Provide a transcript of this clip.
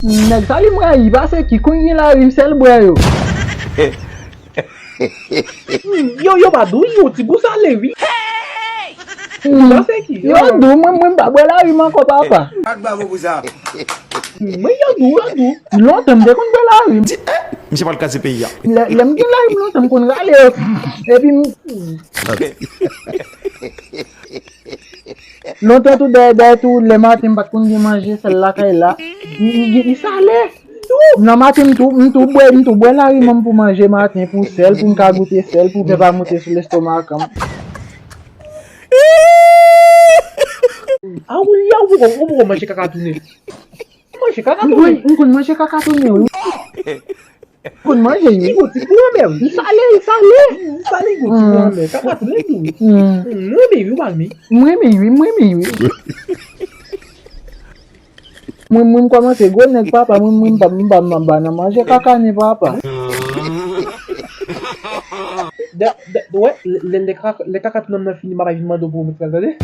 Nèg sali moi il va se qui kongi la rim sel boy yo. Yo badu yo ti busa lewi. Busa se ki. Yo do moi ba boy la rim ko papa. Agba mo busa. Mais yo do. Longtemps de kon boy la rim. Monsieur pas le cas de pays. Lem di la rim longtemps kon gale. Et puis longtemps tout les matins pas qu'on manger celle-là là. Il salé. Non matin tout boire la rim pour manger matin pour sel pour ka goûter sel pour pas monter sur l'estomac comme. Ah oui, on va manger kakatoune. Manger kakatoune. Oui, on peut manger kakatoune. On peut manger. Il goûte pour même. Il salé. Salé goûte pour même. Kakatoune tout. Moi mais oui pas mais. Moi mais oui. Moi commence go nek papa moi ba na manger kaka ni papa. Ouais, les kakatoune n'a fini ma vie de pour me regarder.